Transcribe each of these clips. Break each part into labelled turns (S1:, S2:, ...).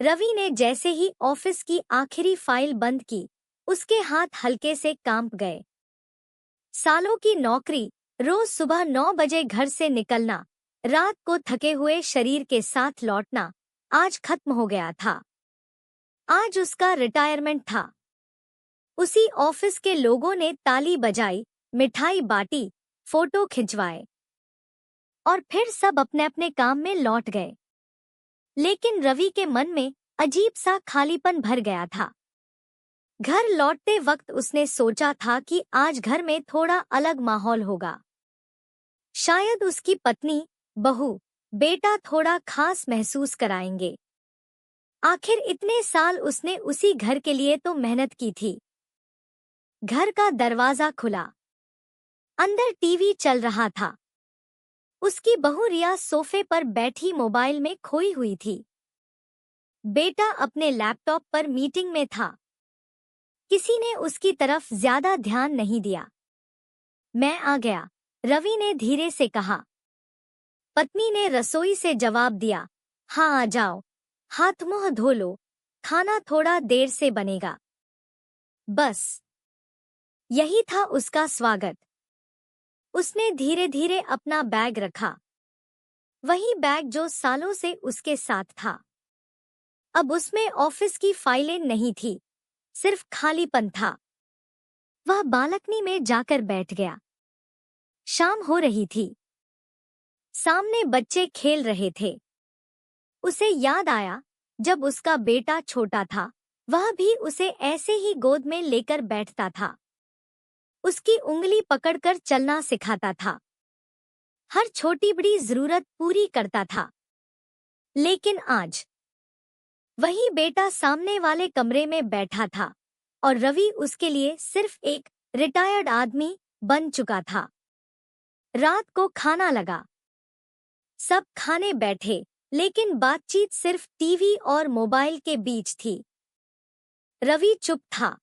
S1: रवि ने जैसे ही ऑफिस की आखिरी फाइल बंद की, उसके हाथ हल्के से कांप गए। सालों की नौकरी, रोज सुबह 9 बजे घर से निकलना, रात को थके हुए शरीर के साथ लौटना, आज खत्म हो गया था। आज उसका रिटायरमेंट था। उसी ऑफिस के लोगों ने ताली बजाई, मिठाई बांटी, फोटो खिंचवाए और फिर सब अपने अपने काम में लौट गए। लेकिन रवि के मन में अजीब सा खालीपन भर गया था। घर लौटते वक्त उसने सोचा था कि आज घर में थोड़ा अलग माहौल होगा। शायद उसकी पत्नी, बहू, बेटा थोड़ा खास महसूस कराएंगे। आखिर इतने साल उसने उसी घर के लिए तो मेहनत की थी। घर का दरवाजा खुला। अंदर टीवी चल रहा था। उसकी बहू रिया सोफे पर बैठी मोबाइल में खोई हुई थी। बेटा अपने लैपटॉप पर मीटिंग में था। किसी ने उसकी तरफ ज्यादा ध्यान नहीं दिया। मैं आ गया, रवि ने धीरे से कहा। पत्नी ने रसोई से जवाब दिया, हाँ आ जाओ, हाथ मुंह धो लो, खाना थोड़ा देर से बनेगा। बस यही था उसका स्वागत। उसने धीरे धीरे अपना बैग रखा, वही बैग जो सालों से उसके साथ था। अब उसमें ऑफिस की फाइलें नहीं थी, सिर्फ खालीपन था। वह बालकनी में जाकर बैठ गया। शाम हो रही थी। सामने बच्चे खेल रहे थे। उसे याद आया, जब उसका बेटा छोटा था, वह भी उसे ऐसे ही गोद में लेकर बैठता था। उसकी उंगली पकड़कर चलना सिखाता था। हर छोटी बड़ी जरूरत पूरी करता था। लेकिन आज वही बेटा सामने वाले कमरे में बैठा था और रवि उसके लिए सिर्फ एक रिटायर्ड आदमी बन चुका था। रात को खाना लगा। सब खाने बैठे, लेकिन बातचीत सिर्फ टीवी और मोबाइल के बीच थी। रवि चुप था।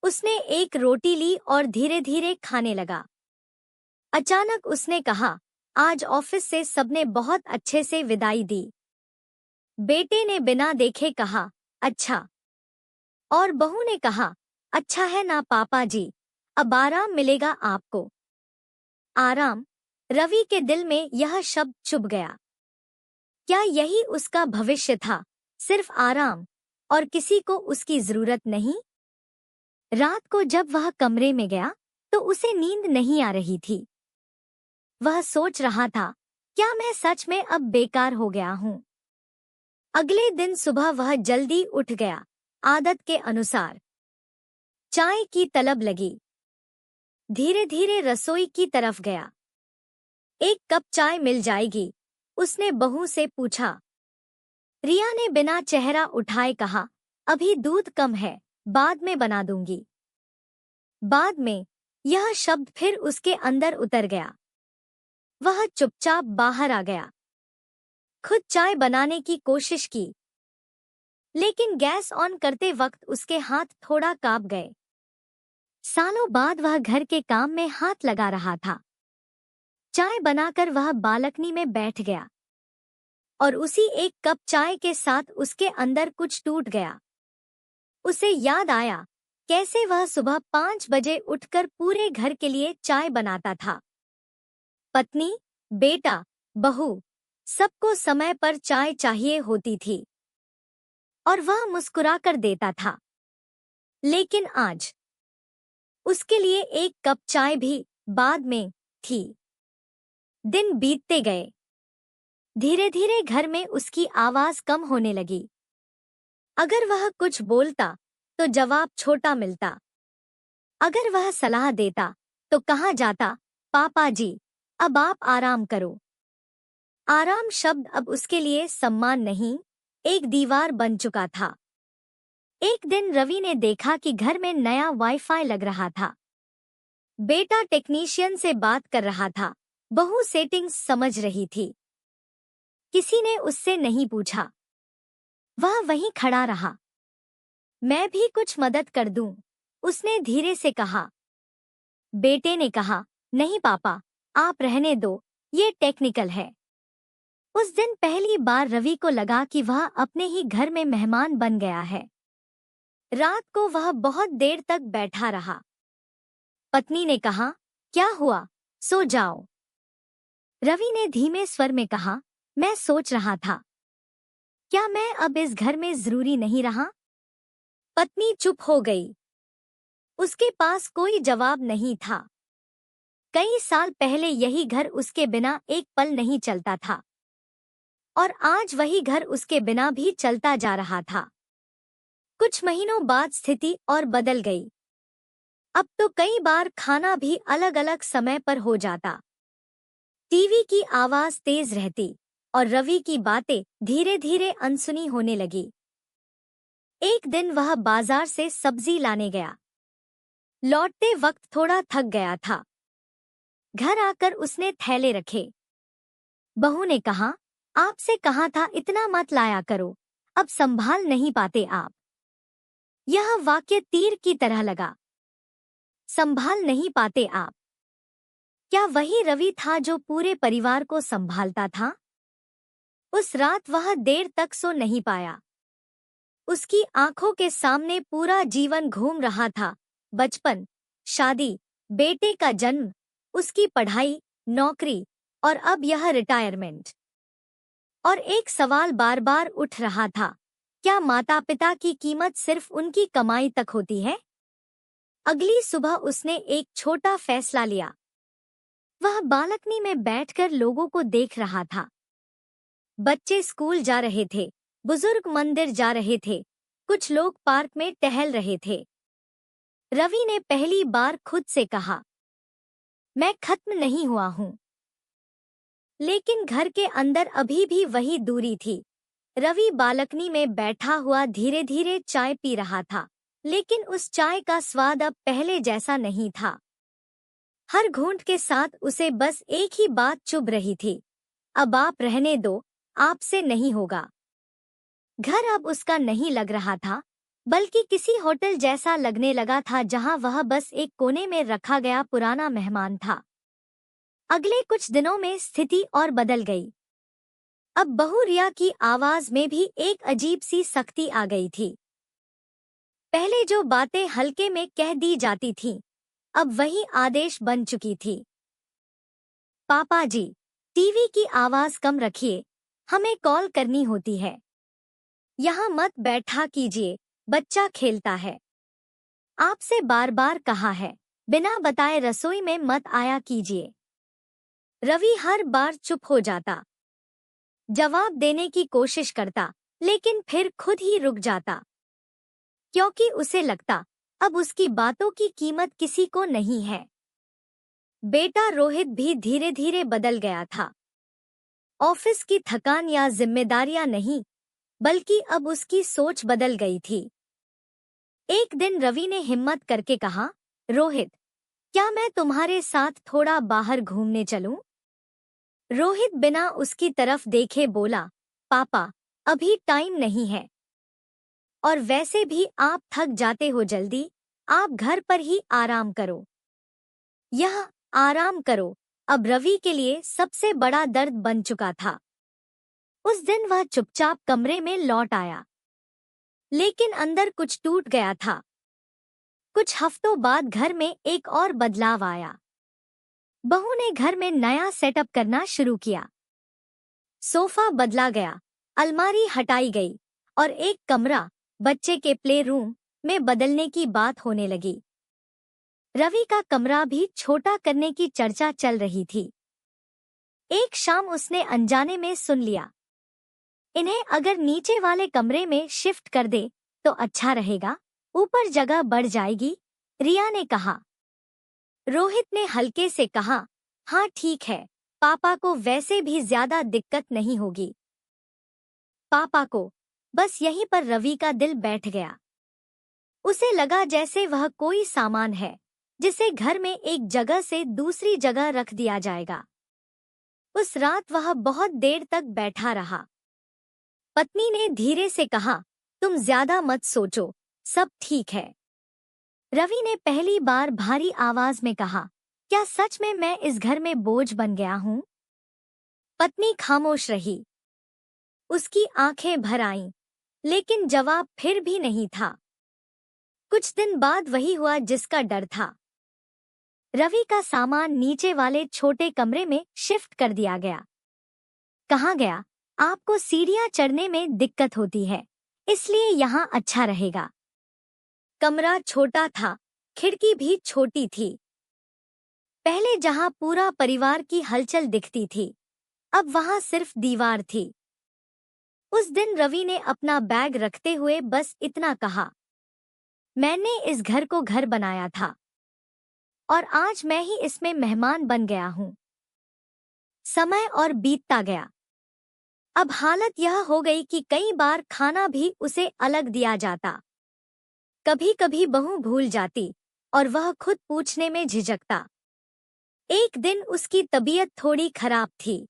S1: उसने एक रोटी ली और धीरे धीरे खाने लगा। अचानक उसने कहा, आज ऑफिस से सबने बहुत अच्छे से विदाई दी। बेटे ने बिना देखे कहा, अच्छा। और बहू ने कहा, अच्छा है ना पापा जी, अब आराम मिलेगा आपको। आराम? रवि के दिल में यह शब्द चुभ गया। क्या यही उसका भविष्य था? सिर्फ आराम, और किसी को उसकी जरूरत नहीं? रात को जब वह कमरे में गया तो उसे नींद नहीं आ रही थी। वह सोच रहा था, क्या मैं सच में अब बेकार हो गया हूँ? अगले दिन सुबह वह जल्दी उठ गया, आदत के अनुसार। चाय की तलब लगी। धीरे धीरे रसोई की तरफ गया। एक कप चाय मिल जाएगी? उसने बहू से पूछा। रिया ने बिना चेहरा उठाए कहा, अभी दूध कम है, बाद में बना दूंगी। बाद में, यह शब्द फिर उसके अंदर उतर गया। वह चुपचाप बाहर आ गया। खुद चाय बनाने की कोशिश की, लेकिन गैस ऑन करते वक्त उसके हाथ थोड़ा कांप गए। सालों बाद वह घर के काम में हाथ लगा रहा था। चाय बनाकर वह बालकनी में बैठ गया और उसी एक कप चाय के साथ उसके अंदर कुछ टूट गया। उसे याद आया, कैसे वह सुबह 5 बजे उठकर पूरे घर के लिए चाय बनाता था। पत्नी, बेटा, बहू, सबको समय पर चाय चाहिए होती थी और वह मुस्कुराकर देता था। लेकिन आज उसके लिए एक कप चाय भी बाद में थी। दिन बीतते गए। धीरे धीरे घर में उसकी आवाज कम होने लगी। अगर वह कुछ बोलता तो जवाब छोटा मिलता। अगर वह सलाह देता तो कहा जाता, पापा जी, अब आप आराम करो। आराम शब्द अब उसके लिए सम्मान नहीं, एक दीवार बन चुका था। एक दिन रवि ने देखा कि घर में नया वाईफाई लग रहा था। बेटा टेक्नीशियन से बात कर रहा था, बहू सेटिंग्स समझ रही थी। किसी ने उससे नहीं पूछा। वह वहीं खड़ा रहा। मैं भी कुछ मदद कर दूं? उसने धीरे से कहा। बेटे ने कहा, नहीं पापा, आप रहने दो, ये टेक्निकल है। उस दिन पहली बार रवि को लगा कि वह अपने ही घर में मेहमान बन गया है। रात को वह बहुत देर तक बैठा रहा। पत्नी ने कहा, क्या हुआ, सो जाओ। रवि ने धीमे स्वर में कहा, मैं सोच रहा था, क्या मैं अब इस घर में जरूरी नहीं रहा? पत्नी चुप हो गई। उसके पास कोई जवाब नहीं था। कई साल पहले यही घर उसके बिना एक पल नहीं चलता था, और आज वही घर उसके बिना भी चलता जा रहा था। कुछ महीनों बाद स्थिति और बदल गई। अब तो कई बार खाना भी अलग अलग समय पर हो जाता। टीवी की आवाज तेज रहती और रवि की बातें धीरे धीरे अनसुनी होने लगी। एक दिन वह बाजार से सब्जी लाने गया। लौटते वक्त थोड़ा थक गया था। घर आकर उसने थैले रखे। बहू ने कहा, आपसे कहा था इतना मत लाया करो, अब संभाल नहीं पाते आप। यह वाक्य तीर की तरह लगा। संभाल नहीं पाते आप? क्या वही रवि था जो पूरे परिवार को संभालता था? उस रात वह देर तक सो नहीं पाया। उसकी आंखों के सामने पूरा जीवन घूम रहा था। बचपन, शादी, बेटे का जन्म, उसकी पढ़ाई, नौकरी और अब यह रिटायरमेंट। और एक सवाल बार बार उठ रहा था, क्या माता पिता की कीमत सिर्फ उनकी कमाई तक होती है? अगली सुबह उसने एक छोटा फैसला लिया। वह बालकनी में बैठकर लोगों को देख रहा था। बच्चे स्कूल जा रहे थे, बुजुर्ग मंदिर जा रहे थे, कुछ लोग पार्क में टहल रहे थे। रवि ने पहली बार खुद से कहा, मैं खत्म नहीं हुआ हूं। लेकिन घर के अंदर अभी भी वही दूरी थी। रवि बालकनी में बैठा हुआ धीरे धीरे चाय पी रहा था, लेकिन उस चाय का स्वाद अब पहले जैसा नहीं था। हर घूंट के साथ उसे बस एक ही बात चुभ रही थी, अब आप रहने दो, आपसे नहीं होगा। घर अब उसका नहीं लग रहा था, बल्कि किसी होटल जैसा लगने लगा था जहां वह बस एक कोने में रखा गया पुराना मेहमान था। अगले कुछ दिनों में स्थिति और बदल गई। अब बहू रिया की आवाज में भी एक अजीब सी सख्ती आ गई थी। पहले जो बातें हल्के में कह दी जाती थीं, अब वही आदेश बन चुकी थी। पापा जी, टीवी की आवाज कम रखिए, हमें कॉल करनी होती है। यहाँ मत बैठा कीजिए, बच्चा खेलता है। आपसे बार बार कहा है, बिना बताए रसोई में मत आया कीजिए। रवि हर बार चुप हो जाता, जवाब देने की कोशिश करता, लेकिन फिर खुद ही रुक जाता, क्योंकि उसे लगता अब उसकी बातों की कीमत किसी को नहीं है। बेटा रोहित भी धीरे धीरे बदल गया था। ऑफिस की थकान या जिम्मेदारियां नहीं, बल्कि अब उसकी सोच बदल गई थी। एक दिन रवि ने हिम्मत करके कहा, रोहित, क्या मैं तुम्हारे साथ थोड़ा बाहर घूमने चलूं? रोहित बिना उसकी तरफ देखे बोला, पापा, अभी टाइम नहीं है। और वैसे भी आप थक जाते हो जल्दी, आप घर पर ही आराम करो। यह आराम करो अब रवि के लिए सबसे बड़ा दर्द बन चुका था। उस दिन वह चुपचाप कमरे में लौट आया, लेकिन अंदर कुछ टूट गया था। कुछ हफ्तों बाद घर में एक और बदलाव आया। बहू ने घर में नया सेटअप करना शुरू किया। सोफा बदला गया, अलमारी हटाई गई और एक कमरा, बच्चे के प्ले रूम, में बदलने की बात होने लगी। रवि का कमरा भी छोटा करने की चर्चा चल रही थी। एक शाम उसने अनजाने में सुन लिया, इन्हें अगर नीचे वाले कमरे में शिफ्ट कर दे तो अच्छा रहेगा, ऊपर जगह बढ़ जाएगी, रिया ने कहा। रोहित ने हल्के से कहा, हाँ ठीक है, पापा को वैसे भी ज्यादा दिक्कत नहीं होगी। पापा को बस यहीं पर रवि का दिल बैठ गया। उसे लगा जैसे वह कोई सामान है जिसे घर में एक जगह से दूसरी जगह रख दिया जाएगा। उस रात वह बहुत देर तक बैठा रहा। पत्नी ने धीरे से कहा, तुम ज्यादा मत सोचो, सब ठीक है। रवि ने पहली बार भारी आवाज में कहा, क्या सच में मैं इस घर में बोझ बन गया हूँ? पत्नी खामोश रही। उसकी आंखें भर आईं, लेकिन जवाब फिर भी नहीं था। कुछ दिन बाद वही हुआ जिसका डर था। रवि का सामान नीचे वाले छोटे कमरे में शिफ्ट कर दिया गया। कहा गया, आपको सीढ़ियां चढ़ने में दिक्कत होती है, इसलिए यहाँ अच्छा रहेगा। कमरा छोटा था, खिड़की भी छोटी थी। पहले जहाँ पूरा परिवार की हलचल दिखती थी, अब वहाँ सिर्फ दीवार थी। उस दिन रवि ने अपना बैग रखते हुए बस इतना कहा, मैंने इस घर को घर बनाया था और आज मैं ही इसमें मेहमान बन गया हूँ। समय और बीतता गया। अब हालत यह हो गई कि कई बार खाना भी उसे अलग दिया जाता। कभी कभी बहू भूल जाती और वह खुद पूछने में झिझकता। एक दिन उसकी तबीयत थोड़ी खराब थी।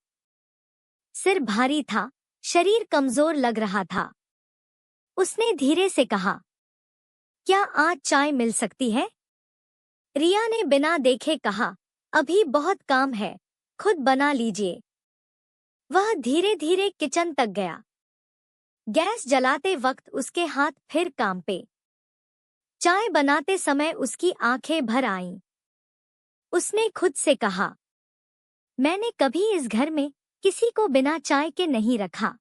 S1: सिर भारी था, शरीर कमजोर लग रहा था। उसने धीरे से कहा, क्या आज चाय मिल सकती है? रिया ने बिना देखे कहा, अभी बहुत काम है, खुद बना लीजिए। वह धीरे धीरे किचन तक गया। गैस जलाते वक्त उसके हाथ फिर कांपे। चाय बनाते समय उसकी आंखें भर आईं। उसने खुद से कहा, मैंने कभी इस घर में किसी को बिना चाय के नहीं रखा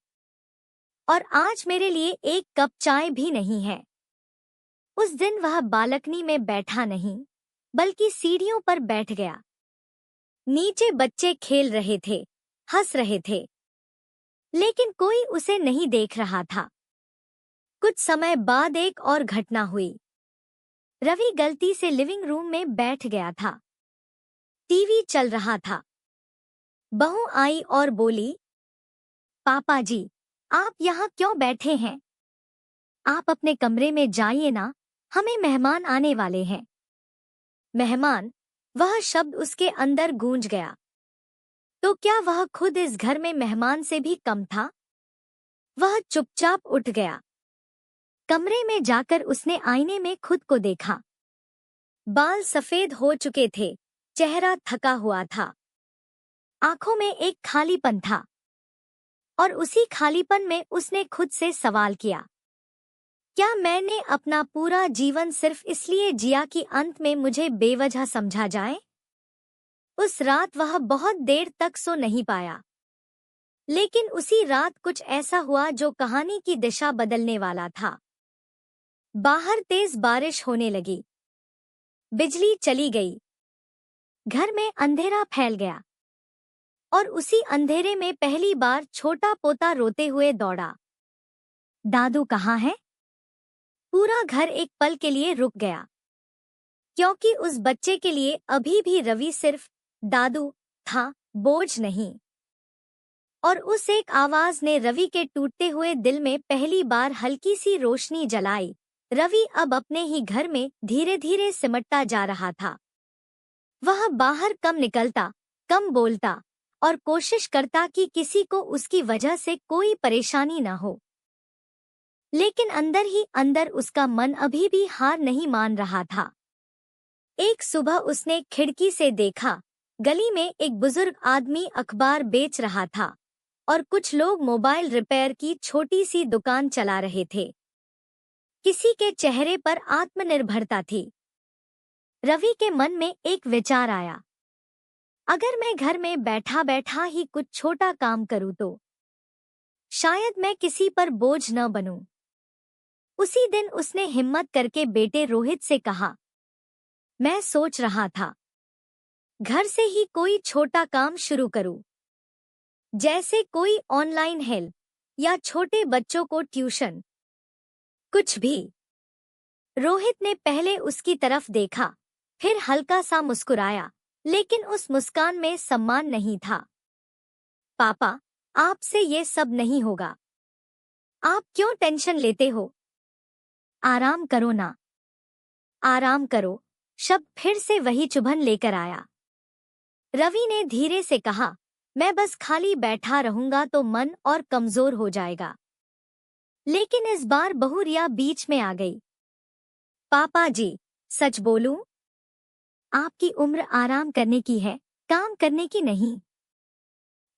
S1: और आज मेरे लिए एक कप चाय भी नहीं है। उस दिन वह बालकनी में बैठा नहीं, बल्कि सीढ़ियों पर बैठ गया। नीचे बच्चे खेल रहे थे, हंस रहे थे, लेकिन कोई उसे नहीं देख रहा था। कुछ समय बाद एक और घटना हुई। रवि गलती से लिविंग रूम में बैठ गया था। टीवी चल रहा था। बहू आई और बोली, पापा जी, आप यहाँ क्यों बैठे हैं? आप अपने कमरे में जाइए ना, हमें मेहमान आने वाले हैं। मेहमान, वह शब्द उसके अंदर गूंज गया। तो क्या वह खुद इस घर में मेहमान से भी कम था? वह चुपचाप उठ गया। कमरे में जाकर उसने आईने में खुद को देखा। बाल सफेद हो चुके थे, चेहरा थका हुआ था। आंखों में एक खालीपन था और उसी खालीपन में उसने खुद से सवाल किया, क्या मैंने अपना पूरा जीवन सिर्फ इसलिए जिया कि अंत में मुझे बेवजह समझा जाए? उस रात वह बहुत देर तक सो नहीं पाया। लेकिन उसी रात कुछ ऐसा हुआ जो कहानी की दिशा बदलने वाला था। बाहर तेज बारिश होने लगी। बिजली चली गई। घर में अंधेरा फैल गया और उसी अंधेरे में पहली बार छोटा पोता रोते हुए दौड़ा। दादू कहाँ है? पूरा घर एक पल के लिए रुक गया, क्योंकि उस बच्चे के लिए अभी भी रवि सिर्फ दादू था, बोझ नहीं। और उस एक आवाज ने रवि के टूटते हुए दिल में पहली बार हल्की सी रोशनी जलाई। रवि अब अपने ही घर में धीरे धीरे सिमटता जा रहा था। वह बाहर कम निकलता, कम बोलता और कोशिश करता कि किसी को उसकी वजह से कोई परेशानी न हो। लेकिन अंदर ही अंदर उसका मन अभी भी हार नहीं मान रहा था। एक सुबह उसने खिड़की से देखा, गली में एक बुजुर्ग आदमी अखबार बेच रहा था और कुछ लोग मोबाइल रिपेयर की छोटी सी दुकान चला रहे थे। किसी के चेहरे पर आत्मनिर्भरता थी। रवि के मन में एक विचार आया, अगर मैं घर में बैठा बैठा ही कुछ छोटा काम करूं तो शायद मैं किसी पर बोझ न बनूं। उसी दिन उसने हिम्मत करके बेटे रोहित से कहा, मैं सोच रहा था घर से ही कोई छोटा काम शुरू करूं, जैसे कोई ऑनलाइन हेल्प या छोटे बच्चों को ट्यूशन, कुछ भी। रोहित ने पहले उसकी तरफ देखा, फिर हल्का सा मुस्कुराया, लेकिन उस मुस्कान में सम्मान नहीं था। पापा, आपसे ये सब नहीं होगा। आप क्यों टेंशन लेते हो? आराम करो ना। आराम करो, शब्द फिर से वही चुभन लेकर आया। रवि ने धीरे से कहा, मैं बस खाली बैठा रहूंगा तो मन और कमजोर हो जाएगा। लेकिन इस बार बहू रिया बीच में आ गई। पापा जी, सच बोलूं? आपकी उम्र आराम करने की है, काम करने की नहीं।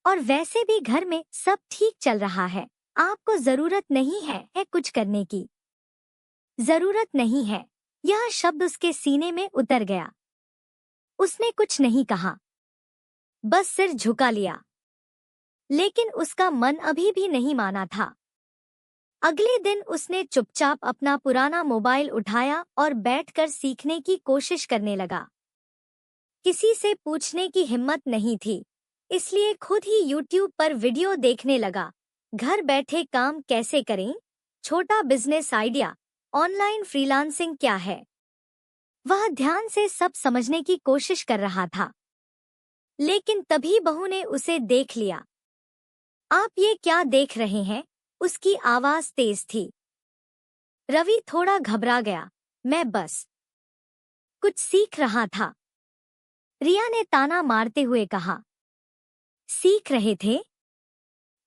S1: और वैसे भी घर में सब ठीक चल रहा है। आपको जरूरत नहीं है कुछ करने की। जरूरत नहीं है, यह शब्द उसके सीने में उतर गया। उसने कुछ नहीं कहा, बस सिर झुका लिया। लेकिन उसका मन अभी भी नहीं माना था। अगले दिन उसने चुपचाप अपना पुराना मोबाइल उठाया और बैठकर सीखने की कोशिश करने लगा। किसी से पूछने की हिम्मत नहीं थी, इसलिए खुद ही YouTube पर वीडियो देखने लगा। घर बैठे काम कैसे करें, छोटा बिजनेस आइडिया, ऑनलाइन फ्रीलांसिंग क्या है। वह ध्यान से सब समझने की कोशिश कर रहा था। लेकिन तभी बहू ने उसे देख लिया। आप ये क्या देख रहे हैं? उसकी आवाज तेज थी। रवि थोड़ा घबरा गया। मैं बस कुछ सीख रहा था, रिया ने ताना मारते हुए कहा। सीख रहे थे?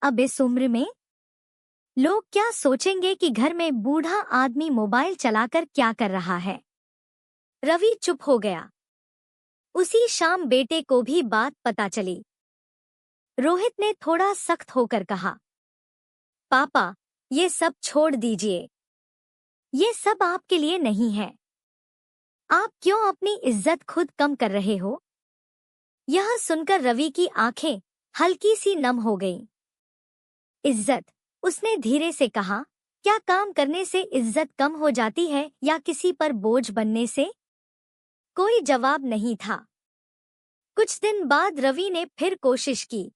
S1: अब इस उम्र में? लोग क्या सोचेंगे कि घर में बूढ़ा आदमी मोबाइल चलाकर क्या कर रहा है। रवि चुप हो गया। उसी शाम बेटे को भी बात पता चली। रोहित ने थोड़ा सख्त होकर कहा, पापा, ये सब छोड़ दीजिए। ये सब आपके लिए नहीं है। आप क्यों अपनी इज्जत खुद कम कर रहे हो? यह सुनकर रवि की आंखें हल्की सी नम हो गईं। इज्जत? उसने धीरे से कहा। क्या काम करने से इज्जत कम हो जाती है या किसी पर बोझ बनने से? कोई जवाब नहीं था। कुछ दिन बाद रवि ने फिर कोशिश की।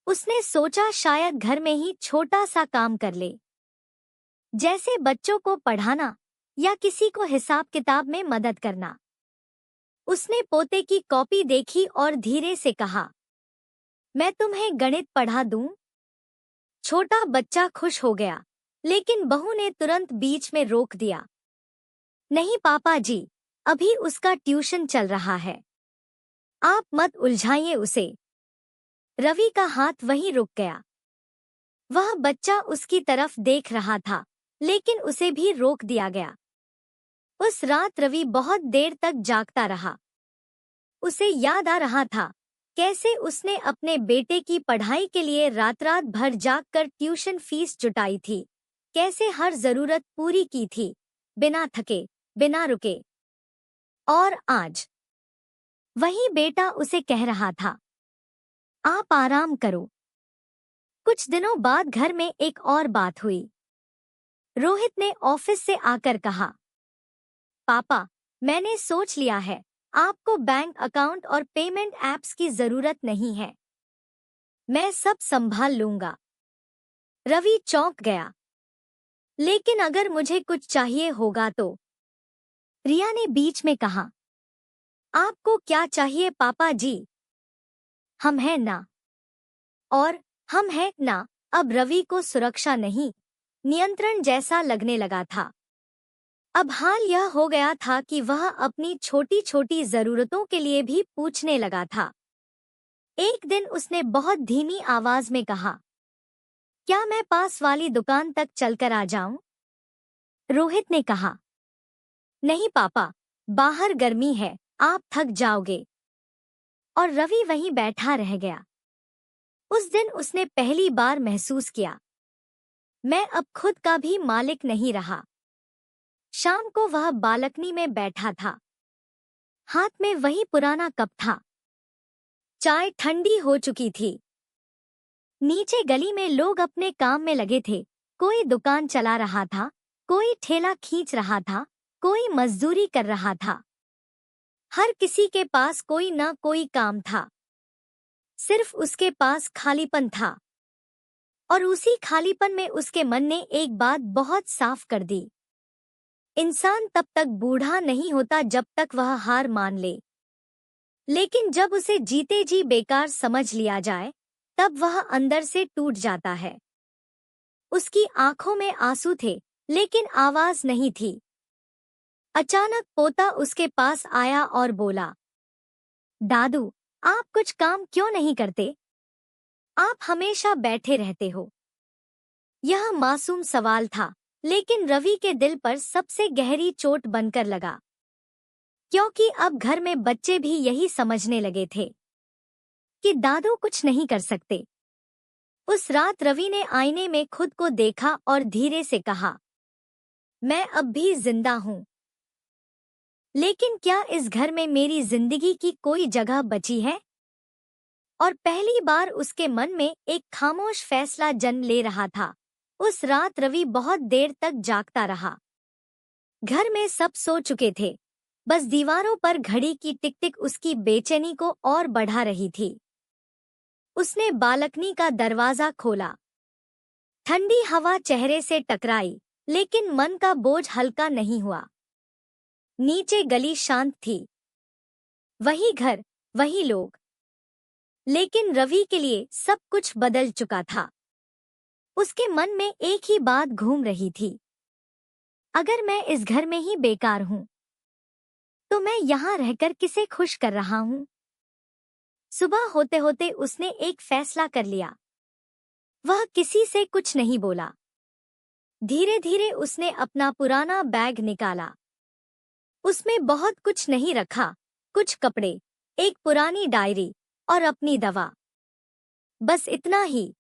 S1: उसने सोचा शायद घर में ही छोटा सा काम कर ले, जैसे बच्चों को पढ़ाना या किसी को हिसाब किताब में मदद करना। उसने पोते की कॉपी देखी और धीरे से कहा, मैं तुम्हें गणित पढ़ा दूं। छोटा बच्चा खुश हो गया, लेकिन बहू ने तुरंत बीच में रोक दिया। नहीं पापा जी, अभी उसका ट्यूशन चल रहा है, आप मत उलझाइए उसे। रवि का हाथ वहीं रुक गया। वह बच्चा उसकी तरफ देख रहा था, लेकिन उसे भी रोक दिया गया। उस रात रवि बहुत देर तक जागता रहा। उसे याद आ रहा था कैसे उसने अपने बेटे की पढ़ाई के लिए रात भर जागकर ट्यूशन फीस जुटाई थी, कैसे हर जरूरत पूरी की थी, बिना थके, बिना रुके। और आज वही बेटा उसे कह रहा था, आप आराम करो। कुछ दिनों बाद घर में एक और बात हुई। रोहित ने ऑफिस से आकर कहा, पापा, मैंने सोच लिया है, आपको बैंक अकाउंट और पेमेंट ऐप्स की जरूरत नहीं है। मैं सब संभाल लूंगा। रवि चौंक गया। लेकिन अगर मुझे कुछ चाहिए होगा तो? रिया ने बीच में कहा। आपको क्या चाहिए पापा जी? हम हैं ना। और हम हैं ना। अब रवि को सुरक्षा नहीं, नियंत्रण जैसा लगने लगा था। अब हाल यह हो गया था कि वह अपनी छोटी छोटी जरूरतों के लिए भी पूछने लगा था। एक दिन उसने बहुत धीमी आवाज में कहा, क्या मैं पास वाली दुकान तक चलकर आ जाऊं? रोहित ने कहा, नहीं पापा, बाहर गर्मी है, आप थक जाओगे। और रवि वहीं बैठा रह गया। उस दिन उसने पहली बार महसूस किया, मैं अब खुद का भी मालिक नहीं रहा। शाम को वह बालकनी में बैठा था। हाथ में वही पुराना कप था। चाय ठंडी हो चुकी थी। नीचे गली में लोग अपने काम में लगे थे। कोई दुकान चला रहा था, कोई ठेला खींच रहा था, कोई मजदूरी कर रहा था। हर किसी के पास कोई न कोई काम था। सिर्फ उसके पास खालीपन था। और उसी खालीपन में उसके मन ने एक बात बहुत साफ कर दी। इंसान तब तक बूढ़ा नहीं होता जब तक वह हार मान ले। लेकिन जब उसे जीते जी बेकार समझ लिया जाए, तब वह अंदर से टूट जाता है। उसकी आंखों में आंसू थे, लेकिन आवाज नहीं थी। अचानक पोता उसके पास आया और बोला, दादू, आप कुछ काम क्यों नहीं करते? आप हमेशा बैठे रहते हो। यह मासूम सवाल था, लेकिन रवि के दिल पर सबसे गहरी चोट बनकर लगा, क्योंकि अब घर में बच्चे भी यही समझने लगे थे। कि दादू कुछ नहीं कर सकते। उस रात रवि ने आईने में खुद को देखा और धीरे से कहा, मैं अब भी जिंदा हूं। लेकिन क्या इस घर में मेरी जिंदगी की कोई जगह बची है? और पहली बार उसके मन में एक खामोश फैसला जन्म ले रहा था। उस रात रवि बहुत देर तक जागता रहा। घर में सब सो चुके थे, बस दीवारों पर घड़ी की टिक टिक उसकी बेचैनी को और बढ़ा रही थी। उसने बालकनी का दरवाजा खोला। ठंडी हवा चेहरे से टकराई, लेकिन मन का बोझ हल्का नहीं हुआ। नीचे गली शांत थी, वही घर, वही लोग, लेकिन रवि के लिए सब कुछ बदल चुका था। उसके मन में एक ही बात घूम रही थी, अगर मैं इस घर में ही बेकार हूं, तो मैं यहाँ रहकर किसे खुश कर रहा हूं? सुबह होते होते उसने एक फैसला कर लिया। वह किसी से कुछ नहीं बोला। धीरे धीरे उसने अपना पुराना बैग निकाला। उसमें बहुत कुछ नहीं रखा, कुछ कपड़े, एक पुरानी डायरी और अपनी दवा, बस इतना ही।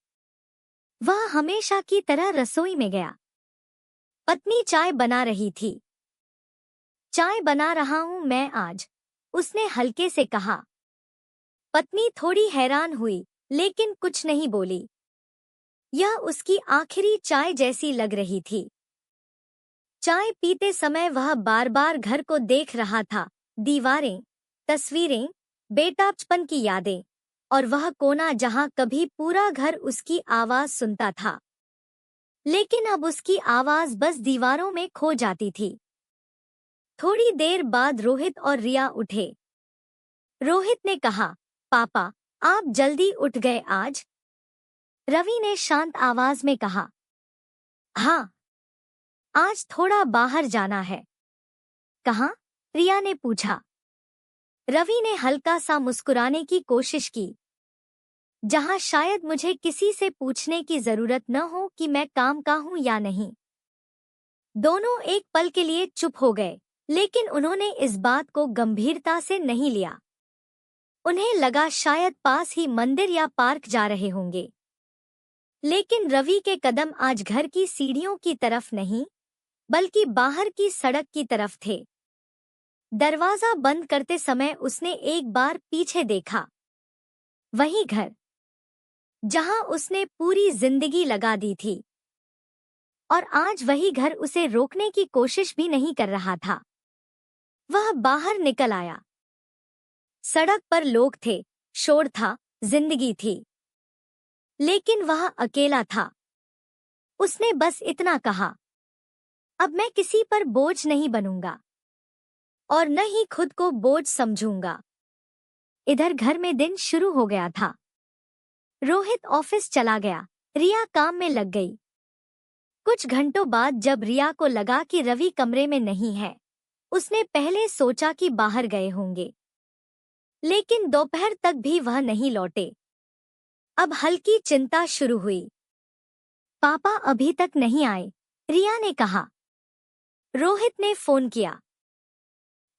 S1: वह हमेशा की तरह रसोई में गया। पत्नी चाय बना रही थी। चाय बना रहा हूं मैं आज, उसने हल्के से कहा। पत्नी थोड़ी हैरान हुई, लेकिन कुछ नहीं बोली। यह उसकी आखिरी चाय जैसी लग रही थी। चाय पीते समय वह बार बार घर को देख रहा था, दीवारें, तस्वीरें, बेटापन की यादें, और वह कोना जहां कभी पूरा घर उसकी आवाज सुनता था। लेकिन अब उसकी आवाज बस दीवारों में खो जाती थी। थोड़ी देर बाद रोहित और रिया उठे। रोहित ने कहा, पापा, आप जल्दी उठ गए आज? रवि ने शांत आवाज में कहा, हाँ, आज थोड़ा बाहर जाना है। कहाँ? रिया ने पूछा। रवि ने हल्का सा मुस्कुराने की कोशिश की, जहां शायद मुझे किसी से पूछने की जरूरत न हो कि मैं काम का हूं या नहीं। दोनों एक पल के लिए चुप हो गए, लेकिन उन्होंने इस बात को गंभीरता से नहीं लिया। उन्हें लगा शायद पास ही मंदिर या पार्क जा रहे होंगे। लेकिन रवि के कदम आज घर की सीढ़ियों की तरफ नहीं, बल्कि बाहर की सड़क की तरफ थे। दरवाजा बंद करते समय उसने एक बार पीछे देखा। वही घर, जहां उसने पूरी जिंदगी लगा दी थी। और आज वही घर उसे रोकने की कोशिश भी नहीं कर रहा था। वह बाहर निकल आया। सड़क पर लोग थे, शोर था, जिंदगी थी। लेकिन वह अकेला था। उसने बस इतना कहा, अब मैं किसी पर बोझ नहीं बनूंगा, और न ही खुद को बोझ समझूंगा। इधर घर में दिन शुरू हो गया था। रोहित ऑफिस चला गया, रिया काम में लग गई। कुछ घंटों बाद जब रिया को लगा कि रवि कमरे में नहीं है, उसने पहले सोचा कि बाहर गए होंगे। लेकिन दोपहर तक भी वह नहीं लौटे। अब हल्की चिंता शुरू हुई। पापा अभी तक नहीं आए, रिया ने कहा। रोहित ने फोन किया।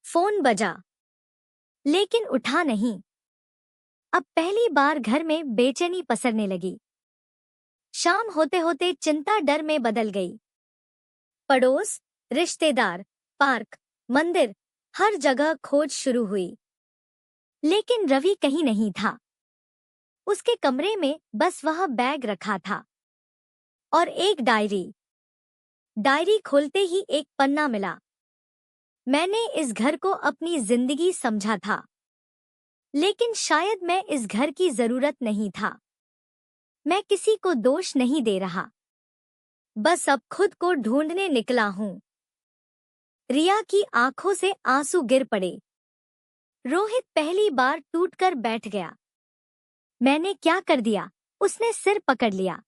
S1: फोन बजा, लेकिन उठा नहीं। अब पहली बार घर में बेचैनी पसरने लगी। शाम होते होते चिंता डर में बदल गई। पड़ोस, रिश्तेदार, पार्क, मंदिर, हर जगह खोज शुरू हुई। लेकिन रवि कहीं नहीं था। उसके कमरे में बस वह बैग रखा था और एक डायरी। डायरी खोलते ही एक पन्ना मिला। मैंने इस घर को अपनी जिंदगी समझा था, लेकिन शायद मैं इस घर की जरूरत नहीं था। मैं किसी को दोष नहीं दे रहा, बस अब खुद को ढूंढने निकला हूं। रिया की आंखों से आंसू गिर पड़े। रोहित पहली बार टूटकर बैठ गया। मैंने क्या कर दिया? उसने सिर पकड़ लिया।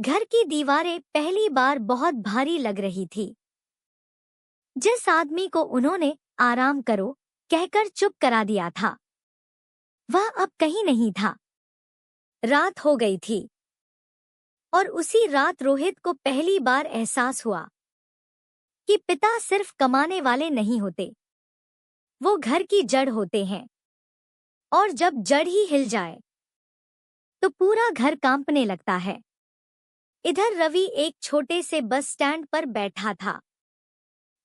S1: घर की दीवारें पहली बार बहुत भारी लग रही थी। जिस आदमी को उन्होंने आराम करो कहकर चुप करा दिया था, वह अब कहीं नहीं था। रात हो गई थी, और उसी रात रोहित को पहली बार एहसास हुआ कि पिता सिर्फ कमाने वाले नहीं होते, वो घर की जड़ होते हैं। और जब जड़ ही हिल जाए तो पूरा घर कांपने लगता है। इधर रवि एक छोटे से बस स्टैंड पर बैठा था।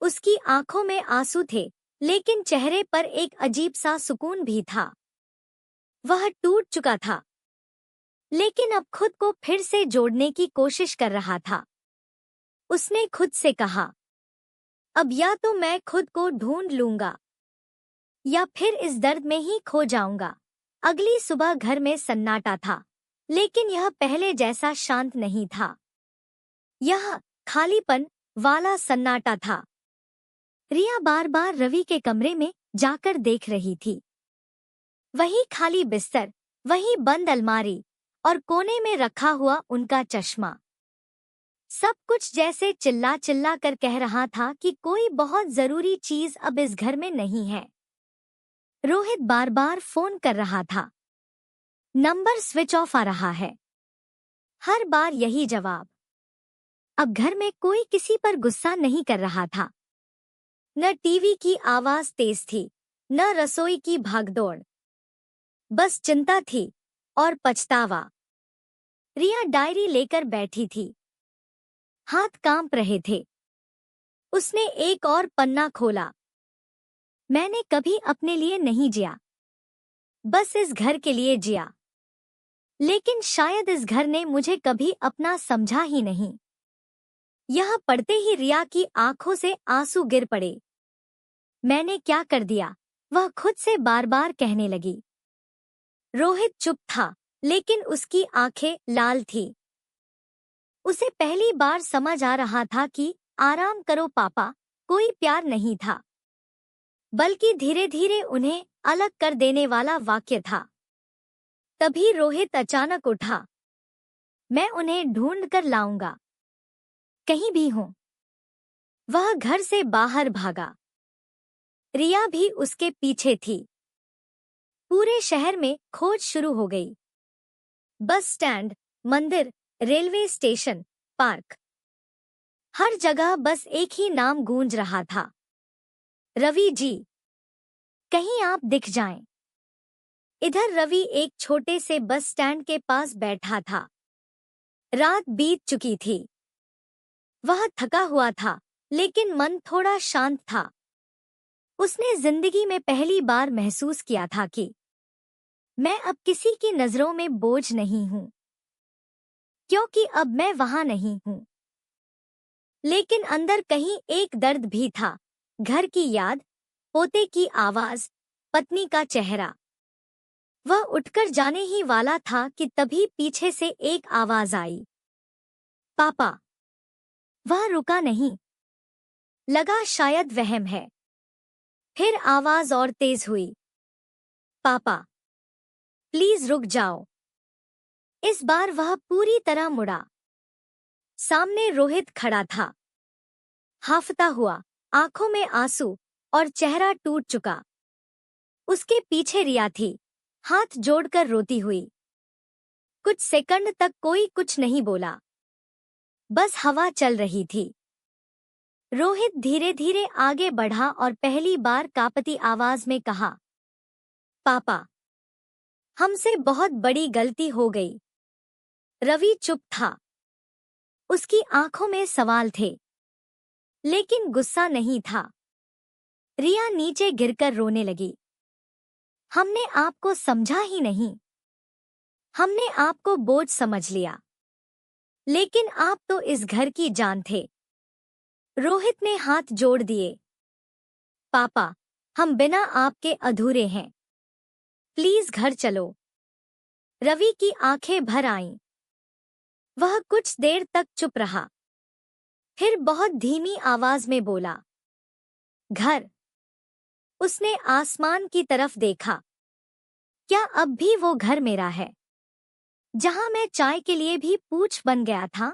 S1: उसकी आंखों में आंसू थे, लेकिन चेहरे पर एक अजीब सा सुकून भी था। वह टूट चुका था, लेकिन अब खुद को फिर से जोड़ने की कोशिश कर रहा था। उसने खुद से कहा, अब या तो मैं खुद को ढूंढ लूंगा या फिर इस दर्द में ही खो जाऊंगा। अगली सुबह घर में सन्नाटा था, लेकिन यह पहले जैसा शांत नहीं था। यह खालीपन वाला सन्नाटा था। रिया बार बार रवि के कमरे में जाकर देख रही थी। वही खाली बिस्तर, वही बंद अलमारी और कोने में रखा हुआ उनका चश्मा। सब कुछ जैसे चिल्ला चिल्ला कर कह रहा था कि कोई बहुत जरूरी चीज अब इस घर में नहीं है। रोहित बार बार फोन कर रहा था। नंबर स्विच ऑफ आ रहा है। हर बार यही जवाब। अब घर में कोई किसी पर गुस्सा नहीं कर रहा था। न टीवी की आवाज तेज थी, न रसोई की भागदौड़। बस चिंता थी और पछतावा। रिया डायरी लेकर बैठी थी। हाथ कांप रहे थे। उसने एक और पन्ना खोला। मैंने कभी अपने लिए नहीं जिया, बस इस घर के लिए जिया। लेकिन शायद इस घर ने मुझे कभी अपना समझा ही नहीं। यह पढ़ते ही रिया की आंखों से आंसू गिर पड़े। मैंने क्या कर दिया, वह खुद से बार बार कहने लगी। रोहित चुप था, लेकिन उसकी आंखें लाल थी। उसे पहली बार समझ आ रहा था कि आराम करो पापा कोई प्यार नहीं था, बल्कि धीरे धीरे उन्हें अलग कर देने वाला वाक्य था। तभी रोहित अचानक उठा। मैं उन्हें ढूंढ कर लाऊंगा, कहीं भी हो। वह घर से बाहर भागा। रिया भी उसके पीछे थी। पूरे शहर में खोज शुरू हो गई। बस स्टैंड, मंदिर, रेलवे स्टेशन, पार्क, हर जगह बस एक ही नाम गूंज रहा था, रवि जी, कहीं आप दिख जाएं। इधर रवि एक छोटे से बस स्टैंड के पास बैठा था। रात बीत चुकी थी। वह थका हुआ था, लेकिन मन थोड़ा शांत था। उसने जिंदगी में पहली बार महसूस किया था कि मैं अब किसी की नजरों में बोझ नहीं हूं, क्योंकि अब मैं वहां नहीं हूं। लेकिन अंदर कहीं एक दर्द भी था। घर की याद, पोते की आवाज, पत्नी का चेहरा। वह उठकर जाने ही वाला था कि तभी पीछे से एक आवाज आई, पापा। वह रुका नहीं। लगा शायद वहम है। फिर आवाज और तेज हुई, पापा प्लीज रुक जाओ। इस बार वह पूरी तरह मुड़ा। सामने रोहित खड़ा था, हाफता हुआ, आंखों में आंसू और चेहरा टूट चुका। उसके पीछे रिया थी, हाथ जोड़कर रोती हुई। कुछ सेकंड तक कोई कुछ नहीं बोला, बस हवा चल रही थी। रोहित धीरे धीरे आगे बढ़ा और पहली बार कांपती आवाज में कहा, पापा, हमसे बहुत बड़ी गलती हो गई। रवि चुप था। उसकी आंखों में सवाल थे, लेकिन गुस्सा नहीं था। रिया नीचे गिरकर रोने लगी। हमने आपको समझा ही नहीं। हमने आपको बोझ समझ लिया, लेकिन आप तो इस घर की जान थे। रोहित ने हाथ जोड़ दिए। पापा, हम बिना आपके अधूरे हैं। प्लीज घर चलो। रवि की आंखें भर आईं। वह कुछ देर तक चुप रहा, फिर बहुत धीमी आवाज में बोला, घर। उसने आसमान की तरफ देखा। क्या अब भी वो घर मेरा है, जहां मैं चाय के लिए भी पूछ बन गया था?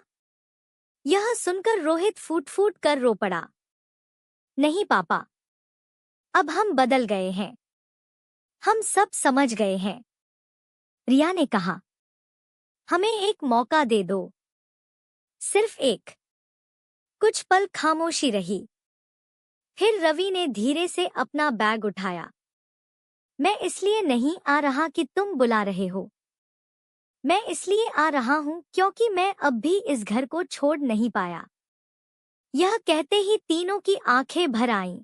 S1: यह सुनकर रोहित फूट फूट कर रो पड़ा। नहीं पापा, अब हम बदल गए हैं। हम सब समझ गए हैं। रिया ने कहा, हमें एक मौका दे दो, सिर्फ एक। कुछ पल खामोशी रही। फिर रवि ने धीरे से अपना बैग उठाया। मैं इसलिए नहीं आ रहा कि तुम बुला रहे हो। मैं इसलिए आ रहा हूँ क्योंकि मैं अब भी इस घर को छोड़ नहीं पाया। यह कहते ही तीनों की आंखें भर आईं।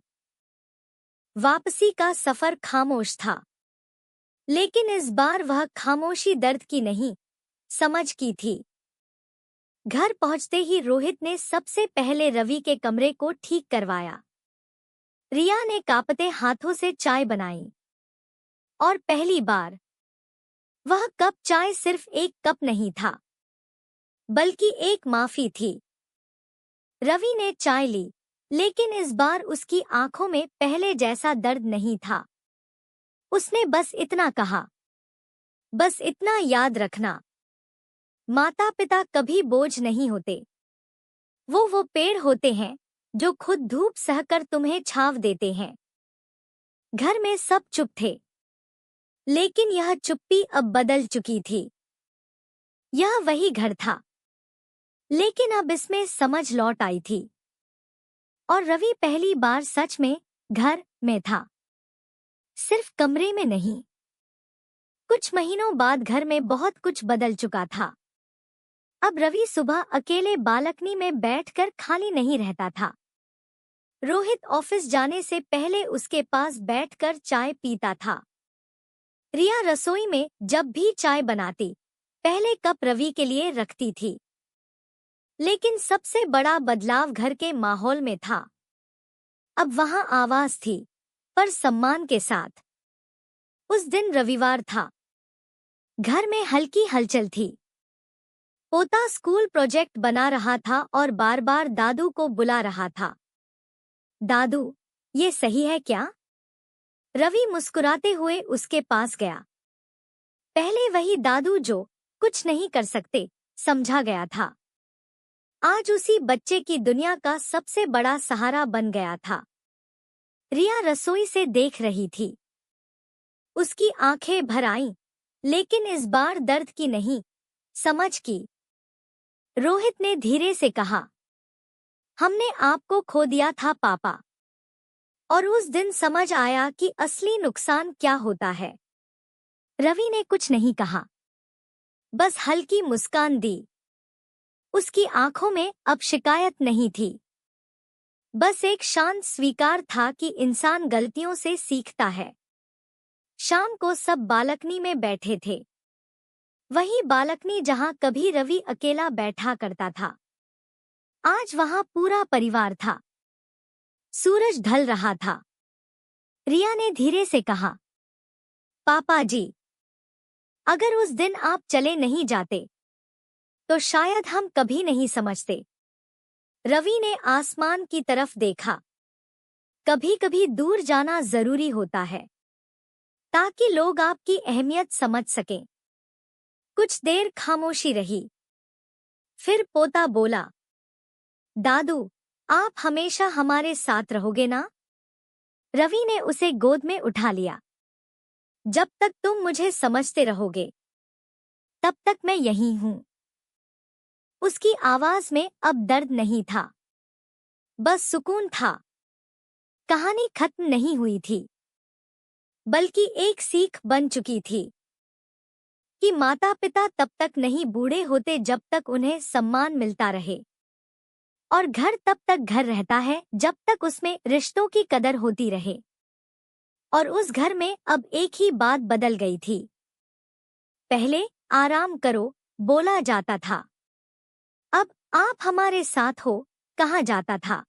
S1: वापसी का सफर खामोश था, लेकिन इस बार वह खामोशी दर्द की नहीं, समझ की थी। घर पहुंचते ही रोहित ने सबसे पहले रवि के कमरे को ठीक करवाया। रिया ने कांपते हाथों से चाय बनाई और पहली बार वह कप चाय सिर्फ एक कप नहीं था, बल्कि एक माफी थी। रवि ने चाय ली, लेकिन इस बार उसकी आंखों में पहले जैसा दर्द नहीं था। उसने बस इतना कहा, बस इतना याद रखना, माता पिता कभी बोझ नहीं होते। वो पेड़ होते हैं जो खुद धूप सहकर तुम्हें छांव देते हैं। घर में सब चुप थे, लेकिन यह चुप्पी अब बदल चुकी थी। यह वही घर था, लेकिन अब इसमें समझ लौट आई थी। और रवि पहली बार सच में घर में था, सिर्फ कमरे में नहीं। कुछ महीनों बाद घर में बहुत कुछ बदल चुका था। अब रवि सुबह अकेले बालकनी में बैठकर खाली नहीं रहता था। रोहित ऑफिस जाने से पहले उसके पास बैठकर चाय पीता था। रिया रसोई में जब भी चाय बनाती, पहले कप रवि के लिए रखती थी। लेकिन सबसे बड़ा बदलाव घर के माहौल में था। अब वहां आवाज थी, पर सम्मान के साथ। उस दिन रविवार था। घर में हल्की हलचल थी। पोता स्कूल प्रोजेक्ट बना रहा था और बार बार दादू को बुला रहा था। दादू, ये सही है क्या? रवि मुस्कुराते हुए उसके पास गया। पहले वही दादू जो कुछ नहीं कर सकते, समझा गया था, आज उसी बच्चे की दुनिया का सबसे बड़ा सहारा बन गया था। रिया रसोई से देख रही थी। उसकी आंखें भर आईं, लेकिन इस बार दर्द की नहीं, समझ की। रोहित ने धीरे से कहा, हमने आपको खो दिया था पापा, और उस दिन समझ आया कि असली नुकसान क्या होता है। रवि ने कुछ नहीं कहा, बस हल्की मुस्कान दी। उसकी आंखों में अब शिकायत नहीं थी, बस एक शांत स्वीकार था कि इंसान गलतियों से सीखता है। शाम को सब बालकनी में बैठे थे। वही बालकनी जहां कभी रवि अकेला बैठा करता था। आज वहां पूरा परिवार था। सूरज ढल रहा था। रिया ने धीरे से कहा, पापा जी, अगर उस दिन आप चले नहीं जाते, तो शायद हम कभी नहीं समझते। रवि ने आसमान की तरफ देखा। कभी कभी दूर जाना जरूरी होता है, ताकि लोग आपकी अहमियत समझ सकें। कुछ देर खामोशी रही। फिर पोता बोला, दादू, आप हमेशा हमारे साथ रहोगे ना? रवि ने उसे गोद में उठा लिया। जब तक तुम मुझे समझते रहोगे, तब तक मैं यहीं हूं। उसकी आवाज में अब दर्द नहीं था, बस सुकून था। कहानी खत्म नहीं हुई थी, बल्कि एक सीख बन चुकी थी कि माता पिता तब तक नहीं बूढ़े होते जब तक उन्हें सम्मान मिलता रहे, और घर तब तक घर रहता है जब तक उसमें रिश्तों की कदर होती रहे। और उस घर में अब एक ही बात बदल गई थी। पहले आराम करो बोला जाता था, अब आप हमारे साथ हो कहा जाता था।